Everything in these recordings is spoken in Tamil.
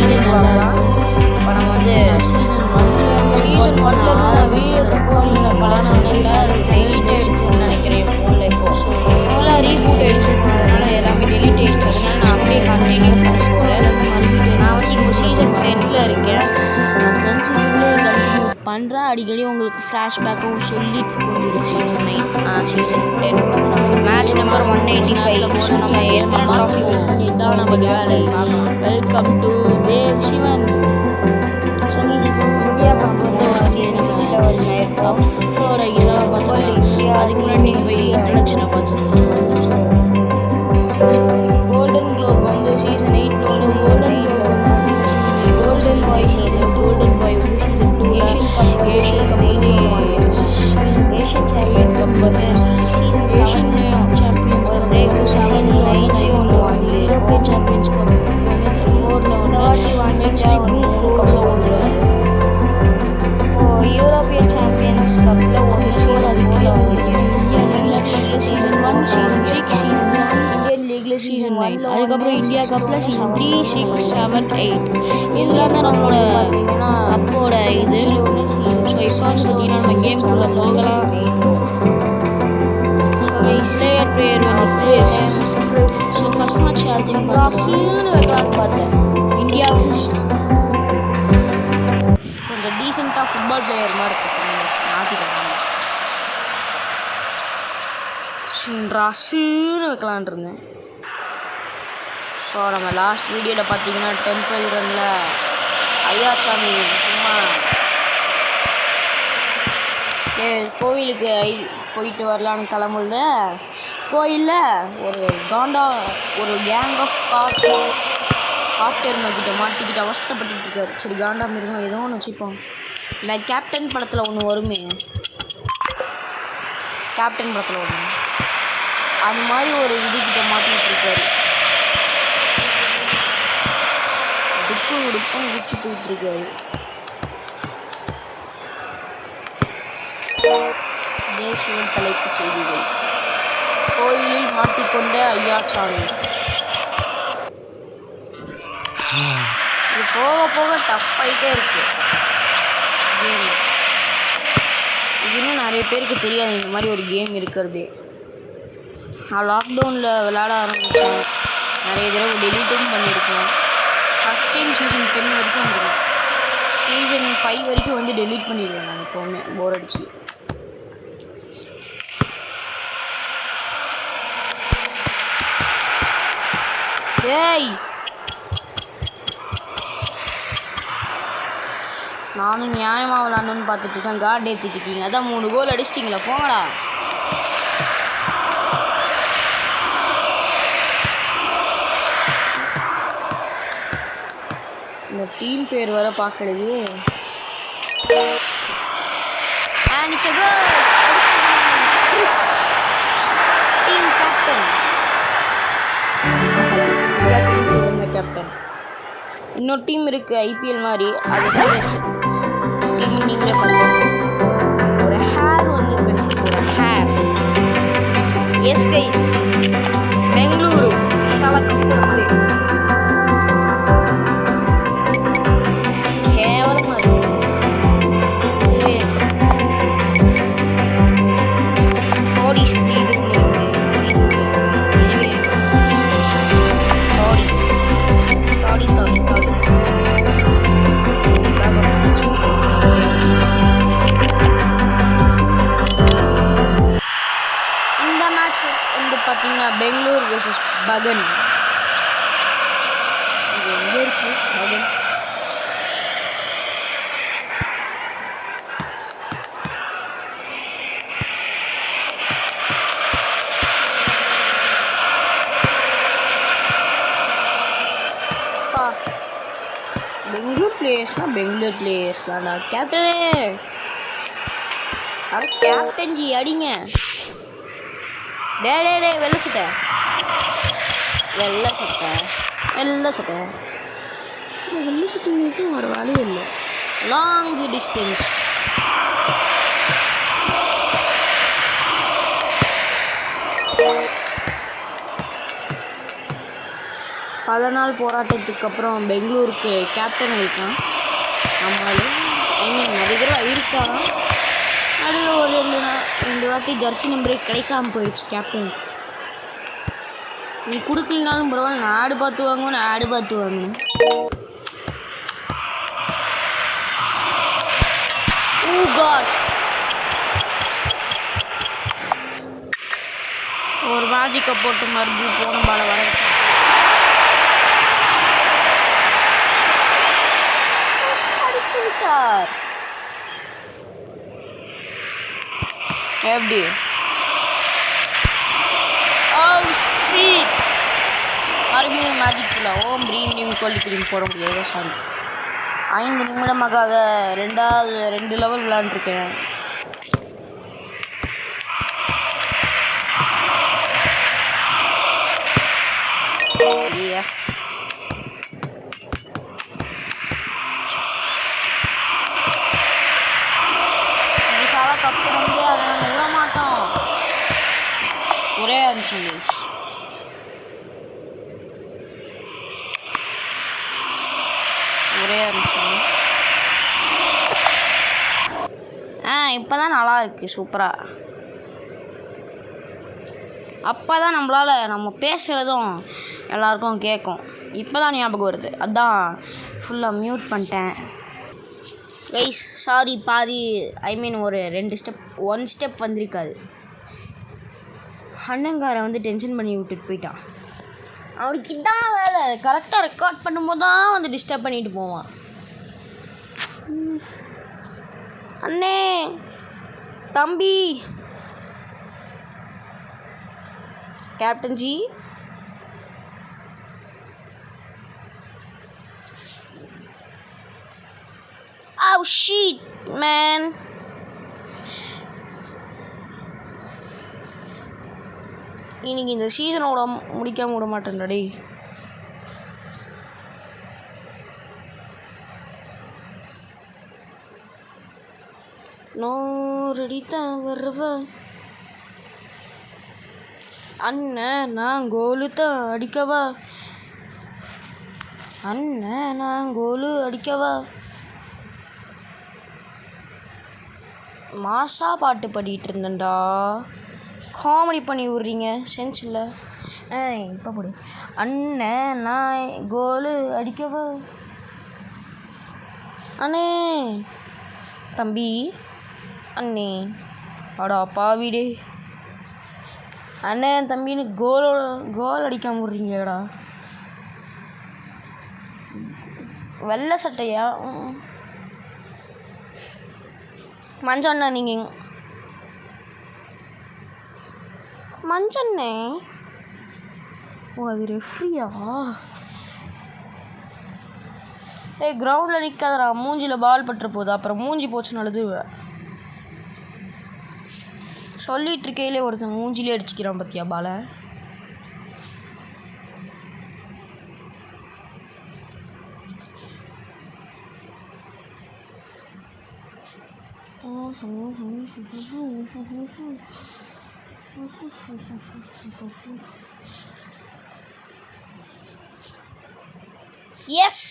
நல்லா இப்போ நம்ம வந்து சீசன் ஒன்ல வீடியோ ரெக்கார்டில் காணல அது டெலிட் ஆகிடுச்சுன்னு நினைக்கிறேன் ஃபோனில். இப்போ ஃபோனில் ரீபூட் ஆகிடுச்சு, அதனால எல்லாமே டெலிட் ஆகிடுச்சு. அதனால நான் அப்படியே கண்டினியூ பண்ண போகிறேன். நான் வந்து இப்போ சீசன் 10ல் இருக்கேன். நான் 10 சீசன்லேயே கண்டினியூ பண்ணுறேன். அடிக்கடி உங்களுக்கு ஃப்ளாஷ்பேக்கும் சொல்லிட்டு கொண்டிருக்கேன். சீசன்ஸ் 10 மேட்ச் நம்பர் 185 இதான் நமக்கு வேலை. Welcome to Dev Sivan. India cup வந்து சீசன் 6ல வந்து இருக்கும். கப்போட இதெல்லாம் பார்த்தோம்னா அதுக்கு முன்னாடி நீங்கள் போய் இன்ட்ரடக்ஷனை பார்த்துருக்கோம். கோல்டன் குளோப் வந்து சீசன் 8ல வந்து கோல்டன் பாய் சீசன், கோல்டன் பாய் வந்து சீசன் 2ல ஏஷியன் கப் வந்து ஏஷியன் சாம்பியன் கப் வந்து சீசன் 7 சாம்பியன்ஸ் ஒரு பிரேக் 7 9 ஒன்று வாங்கி யூரோப்பியன் சாம்பியன்ஸ் கப் வந்து 4ல வந்து நெக்ஸ்ட் குரூப் 4ல வந்துடுவார். யூரோப்பியன் சாம்பியன்ஸ் கப்பில் ஒரு 4 அது போல் India season 1 season 6 season 7 Indian லீக்ல சீசன் 9 அதுக்கப்புறம் இந்தியா கப்பில் சீசன் 3 6 7 8 இதெல்லாம் தான் நம்மளோட கப்போட இது. ஸோ இப்போ வந்து பார்த்தீங்கன்னா நம்ம கேம்குள்ளே போகலாம். பிளேயர் பேர் வந்து ஸோ ஃபஸ்ட் மேட்ச் யாருக்குன்னு பார்த்தீங்கன்னா வைக்கலான்னு பார்த்தேன். இந்தியா கொஞ்சம் டீசெண்டாக ஃபுட்பால் பிளேயர் மாதிரி மாற்றிக்கலாம். ராசுன்னு வைக்கலான் இருந்தேன். ஸோ நம்ம லாஸ்ட் வீடியோவில் பார்த்தீங்கன்னா டெம்பிள் ரனில் ஐயாச்சாமி சும்மா கோவிலுக்கு போயிட்டு வரலான்னு கிளம்புல கோயிலில் ஒரு கேங் ஆஃப் காட்டெருமைக்கிட்ட மாட்டிக்கிட்டு அவஸ்தப்பட்டு இருக்காரு. சரி காண்டா மிருகம் ஏதோ ஒன்று வச்சுப்போம். இந்த கேப்டன் படத்தில் ஒன்று வருமே, கேப்டன் படத்தில் ஒன்று அது மாதிரி ஒரு இதுக்கிட்ட மாட்டிக்கிட்டு இருக்காரு. உடுப்பும் குடிச்சு போயிட்டு இருக்காரு. தேவ் சிவன் தலைப்புச் செய்திகள். கோயிலில் மாட்டிக்கொண்ட ஐயாச்சாமி. இது போக போக டஃப் ஆகிட்டே இருக்கு. இது இன்னும் நிறைய பேருக்கு தெரியாது இந்த மாதிரி ஒரு கேம் இருக்கிறதே. நான் லாக்டவுனில் விளையாட ஆரம்பித்தேன். நிறைய தடவை டெலிட்டும் பண்ணியிருக்கேன். ஃபஸ்ட் டைம் சீசன் 10 வரைக்கும் வந்துடும். சீசன் 5 வரைக்கும் வந்து டெலீட் பண்ணிடுவேன் நான் எப்போவுமே போர் அடிச்சு. ஏய் நானும் நியாயமாக விளாடணுன்னு பார்த்துட்டு இருக்கேன். கார்டு ஏற்றிக்கிட்டீங்க, அதான் 3 கோல் அடிச்சிட்டிங்களா, போங்கடா. இந்த டீம் பேர் வர பார்க்கறது. Team captain captain. இன்னொரு டீம் இருக்கு ஐபிஎல் மாதிரி, அது டீம் நீங்களே பார்த்து. ஒரு ஹேர் வந்து கிடைச்சிருக்கு, ஒரு hair. S guys, Bengaluru விசாலா cup இருக்கு. கேவலமா இருக்கு. மோடி சுற்றி இதுக்குள்ள இருக்கு. இந்த மேட்ச் வந்து பார்த்தீங்கன்னா பெங்களூர் வெர்சஸ் பகன். இது எங்கே இருக்கு பகன்? பெங்களூர் பிளேயர்ஸ்னால் பெங்களூர் பிளேயர்ஸ் தான்டா. கேப்டனே, அட கேப்டன் ஜி அடிங்க. டே வெள்ளை சட்டை இந்த வெள்ளை சட்டைங்களுக்கும் ஒரு வழி இல்லை. லாங் டிஸ்டன்ஸ் பல நாள் போராட்டத்துக்கு அப்புறம் பெங்களூருக்கு கேப்டன் ஆகிருக்கான். நம்மளும் நிறைய தடவை இருக்கான். நடுவில் ஒரு 2 வாட்டி ஜெர்சி நம்பரே கிடைக்காம போயிடுச்சு கேப்டனுக்கு. நீ கொடுக்கலனாலும் பரவாயில்ல, நான் ஆடு பார்த்து வாங்குவேன். Oh God. ஒரு மேஜிக்கை போட்டு மறுபடியும் போன பால வர அடித்து விட்டார். எப்படி மறுபடியும் மேஜிக் இல்லை. ஓம் ரீம் சொல்லி திரும்பி போட முடியாது. சாரி, 5 நிமிடமாக 2 லெவல் விளையாண்டுருக்கேன். கப்பு வந்து அதை நாங்கள் விட மாட்டோம். ஒரே நிமிஷம் இப்போ தான் நல்லா இருக்குது, சூப்பராக. அப்போ தான் நம்ம பேசுகிறதும் எல்லாருக்கும் கேட்கும். இப்போ தான் ஞாபகம் வருது, அதான் ஃபுல்லாக மியூட் பண்ணிட்டேன். கைஸ் சாரி, பாதி ஒரு 1 ஸ்டெப் வந்திருக்காது. அண்ணங்காரை வந்து டென்ஷன் பண்ணி விட்டுட்டு போயிட்டான். அவனுக்கு இதான் வேலை. கரெக்டாக ரெக்கார்ட் பண்ணும்போது தான் வந்து டிஸ்டர்ப் பண்ணிட்டு போவான். அண்ணே, தம்பி, captain G, oh shit man, இன்னைக்கு இந்த சீசனோட முடிக்காம விட மாட்டேன்டா டேய். நோரடித்தான் வர்றவ அண்ணன், நான் கோலு தான் அடிக்கவா? அண்ணன், நான் கோலு அடிக்கவா? மாசா பாட்டு பாடிட்டு இருந்தேன்டா. காமெடி பண்ணி விட்றீங்க, சென்ஸ் இல்லை. இப்போ போடு. அண்ணன், நான் கோலு அடிக்கவா? அண்ணே, தம்பி, அண்ணே, அடா பாவிடே. அண்ணன் தம்பின்னு கோல் அடிக்காம விட்றீங்களேடா. வெள்ளை சட்டையா? மஞ்சண்ணா, நீங்கள் மஞ்சண்ணே? ஓ, அது ரெஃப்ரியா? கிரவுண்டில் நிற்காதடா, மூஞ்சியில் பால் பட்டுற போகுது. அப்புறம் மூஞ்சி போச்சுன்னு அழுதுவ. சொல்லிட்டு இருக்கையிலே ஒருத்தன் மூஞ்சிலே அடிச்சுக்கிறான் பார்த்தியா பாலை? எஸ்,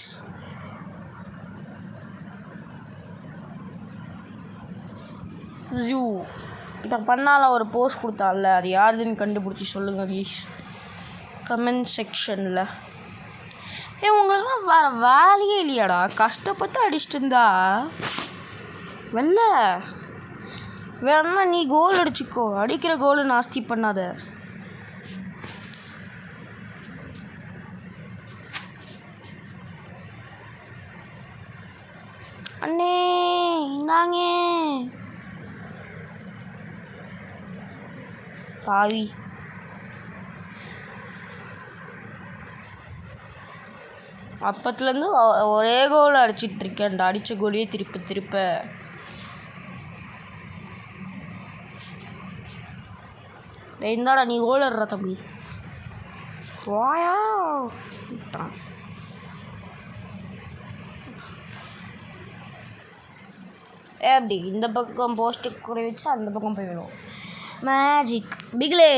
ஜூ இப்போ பண்ணால ஒரு போஸ்ட் கொடுத்தால, அது யாருதுன்னு கண்டுபிடிச்சி சொல்லுங்க ப்ளீஸ் கமெண்ட் செக்ஷனில். உங்களுக்குலாம் வேறு வேலையே இல்லையாடா? கஷ்டப்பட்டு அடிச்சுட்டு இருந்தா வெளில வேணா நீ கோல் அடிச்சுக்கோ. அடிக்கிற கோலு நாஸ்தி பண்ணாத. அண்ணே, இந்தாங்க பாவி. அப்பத்துலேருந்து ஒரே கோல் அடிச்சிட்டு இருக்கேன்டா. அடித்த கோலியே திருப்ப இந்தாடா, நீ கோல் அடுறா தம்பி. வாயா எப்படி இந்த பக்கம் போஸ்ட்டுக்கு குறை வச்சு அந்த பக்கம் போயிடும். மேஜிக் பிக்லே.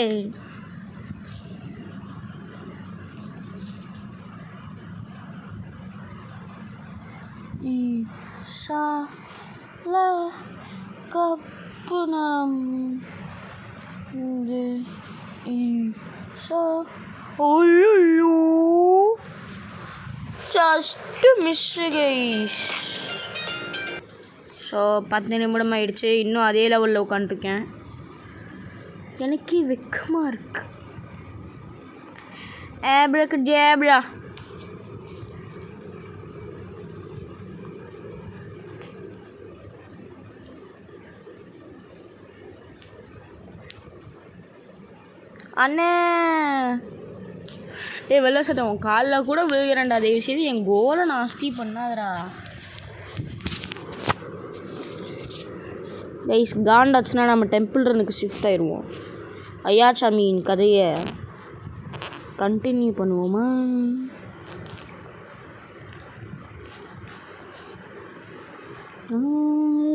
சா ல கப்புனம் சா ஐயோ ஜஸ்ட் மிஸ் கைஸ். ஸோ 10 நிமிடம் ஆயிடுச்சு. இன்னும் அதே லெவலில் உட்காந்துருக்கேன். எனக்கே வெக்கமாக இருக்கு. ஆப்ரக்கு ஜேப்ரா. அண்ணே வெள்ள சட்டம் காலில் கூட விழுகிறேன்டா. தயவு செய்து என் கோலை நாஸ்தி பண்ணாதடா. கைஸ் காண்டாச்சுன்னா நம்ம டெம்பிள் ரனுக்கு ஷிஃப்ட் ஆயிடுவோம். ஐயாச்சாமியின் கதையை கண்டினியூ பண்ணுவோமா?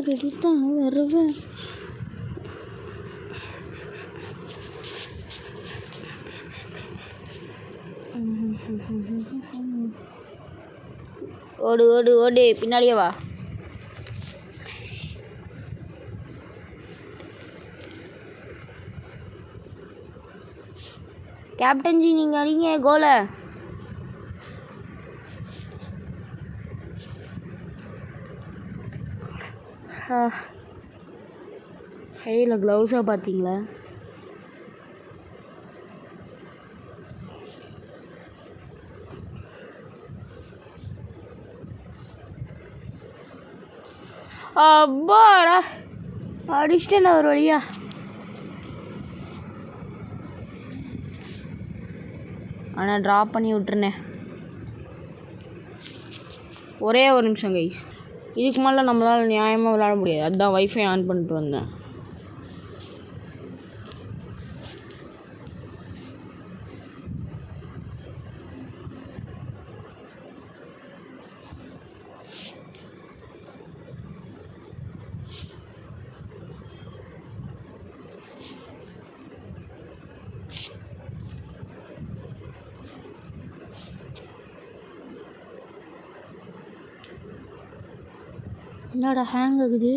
ரெடி தான் வருவேன். ஓடு ஓடு ஓடு, பின்னாடியே வா. கேப்டன் ஜி நீங்கள் அடிங்க கோலை. கையில் க்ளவுஸாக பார்த்தீங்களா? அப்பாடா அடிச்சிட்டேன் ஒரு வழியா. ஆனால் ட்ராப் பண்ணி விட்டுருனே. ஒரே ஒரு நிமிஷம் கைஸ். இதுக்கு மேலே நம்மளால் நியாயமாக விளையாட முடியாது. அதுதான் வைஃபை ஆன் பண்ணிட்டு வந்தேன். என்னடா ஹேங் ஆகுது?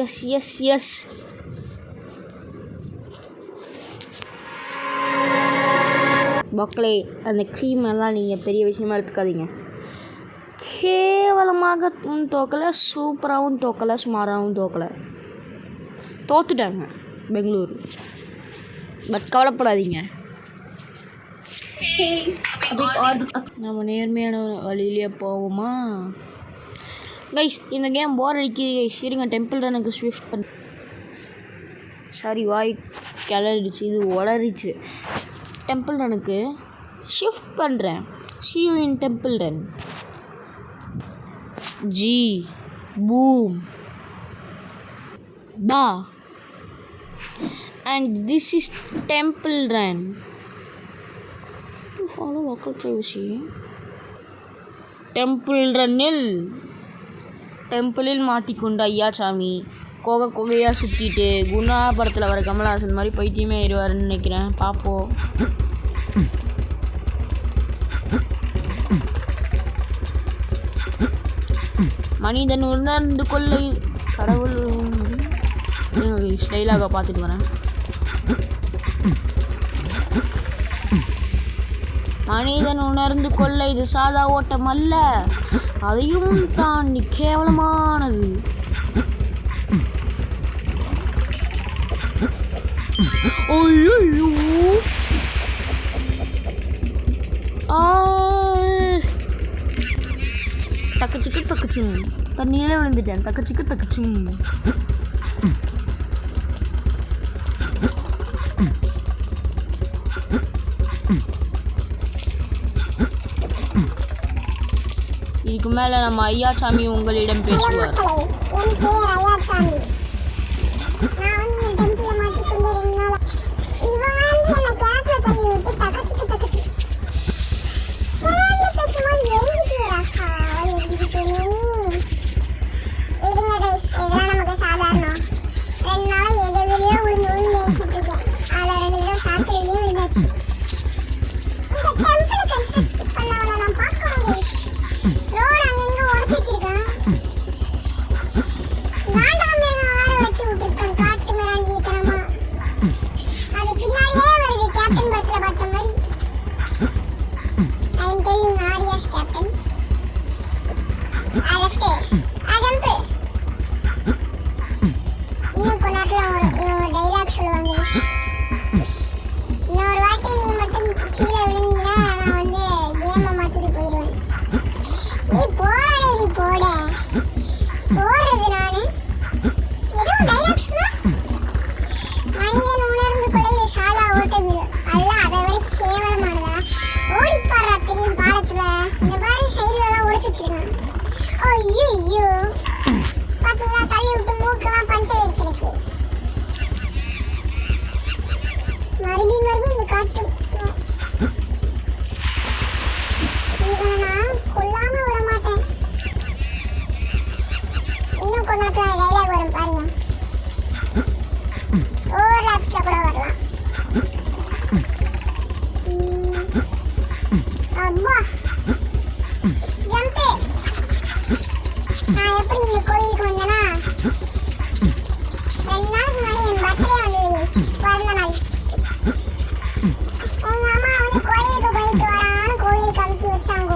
Yes yes yes. மக்களே, அந்த க்ரீம் எல்லாம் நீங்கள் பெரிய விஷயமா எடுத்துக்காதீங்க. கேவலமாகவும் தோக்கலை, சூப்பராகவும் தோக்கலை, சுமாராகவும் தோக்கலை. தோத்துட்டாங்க பெங்களூர். பட் கவலைப்படாதீங்க, நம்ம நேர்மையான வழியிலே போவோமா கைஸ்? இந்த கேம் போர் அடிக்குது கைஸ். இருங்க டெம்பிள் ரனுக்கு ஷிஃப்ட் பண்ண. சாரி வாய் கிளறிடுச்சு, இது உளறிச்சு. டெம்பிள் ரனுக்கு ஷிஃப்ட் பண்ணுறேன். see you in temple run. G boom பா and this is temple run. To follow local privacy. Temple ரன்னில் டெம்பிளில் மாட்டிக்கொண்ட ஐயாச்சாமி கொகையாக சுற்றிட்டு குணா படத்தில் வர கமல்ஹாசன் மாதிரி பைத்தியமே ஆயிடுவாருன்னு நினைக்கிறேன். பார்ப்போம். மனிதன் உணர்ந்து கொள்ளை கடவுள் ஸ்டைலாக பார்த்துட்டு வரேன். மனிதன் உணர்ந்து கொள்ள இது சாதா ஓட்டம் அல்ல, அதையும் தாண்டி கேவலமானது. தக்கச்சிக்கு தக்கச்சும் தண்ணியில விழுந்துட்டேன். தக்கச்சிக்கு தக்கச்சும். இதுக்கு மேல நம்ம ஐயாச்சாமி உங்களிடம் பேசுவார். என் பேர் ஐயாச்சாமி. நான் டெம்பிள் மாட்டிக்கொண்டிருந்தால் இவன் லெஃப்ட் ஜம்ப். இன்னும் கொஞ்ச நேரத்துல ஒரு டைலாக் சொல்லுவாங்க. இன்னொரு வாட்டி நீ மட்டும் கீழே விழுந்தீங்கன்னா நான் வந்து கேமை மாத்திட்டு போயிடுவேன். நீ போடுறது நானு ஏதோ டைலாக் சொன்னா மனிதன் உணர்ந்து கொள்ள சாதா ஓட்டமில்லை அதெல்லாம் அதை விட கேவலமானதா. ஓடிப்பாடுறா தெரியும் பாலத்துல இந்த மாதிரி சைடுலாம் உடைச்சு வச்சிருக்காங்க. ஐயோ பாத்தீங்களா தள்ளி விட்டு மூக்கெல்லாம் பஞ்சர் ஆயிடுச்சு எனக்கு. மறுபடியும் இந்த காட்டு இவனை நான் கொல்லாம விட மாட்டேன். இன்னும் கொஞ்ச நேரத்துல டைலாக் வரும் பாருங்க. ஓவர் லாப்ஸ்ல கூட வரலாம். அப்பா ஜம்ப். நான் எப்படி இந்த கோயிலுக்கு வந்தேன்னா 2 நாளுக்கு முன்னாடி என் பர்த்டே வந்தது. பிறந்த நாள். எங்க அம்மா வந்து கோயிலுக்கு போயிட்டு வரான்னு கோயிலுக்கு அனுப்பி வச்சாங்க.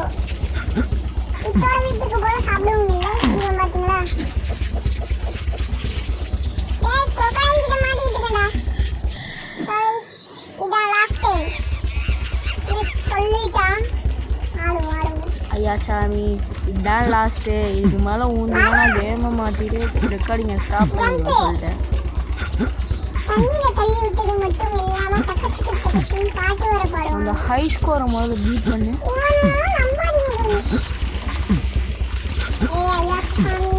இத்தோட வீட்டுக்கு போல சாப்பிடவும் இல்லை. இவன் பாத்தீங்களா கொக்காயில் கிட்ட மாட்டிக்கிட்டுடா. இதான் லாஸ்ட் டைம் சொல்லிட்டான். ஐயா சாமி இதுதான் லாஸ்ட்டு. இதுக்கு மேலே ஊந்துனா கேமை மாற்றிட்டு ரெக்கார்டிங்கை ஸ்டாப் பண்ணுங்க சொல்லிட்டேன். தண்ணியில தள்ளி விட்டது மட்டும் இல்லாம தக்கச்சுன்னு பாட்டு வர பாடுவாங்க. அந்த ஹை ஸ்கோரை முதல்ல பீட் பண்ணு. ஐயா சாமி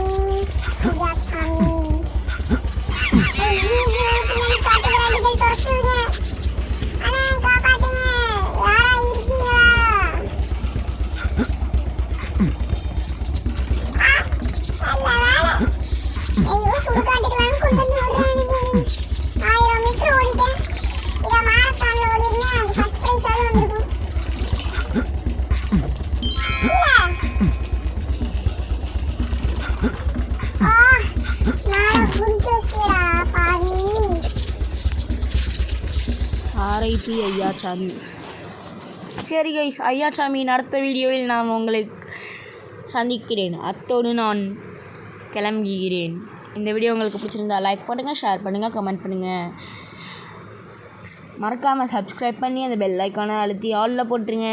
ஆர்ஐபி ஐயா சாமி. சரி கைஸ், ஐயா சாமியின் அடுத்த வீடியோவில் நான் உங்களை சந்திக்கிறேன். அத்தோடு நான் கிளம்புகிறேன். இந்த வீடியோ உங்களுக்கு பிடிச்சிருந்தா லைக் பண்ணுங்கள், ஷேர் பண்ணுங்கள், கமெண்ட் பண்ணுங்கள். மறக்காமல் சப்ஸ்கிரைப் பண்ணி அந்த பெல் ஐக்கானை அழுத்தி ஆலில் போட்டுருங்க.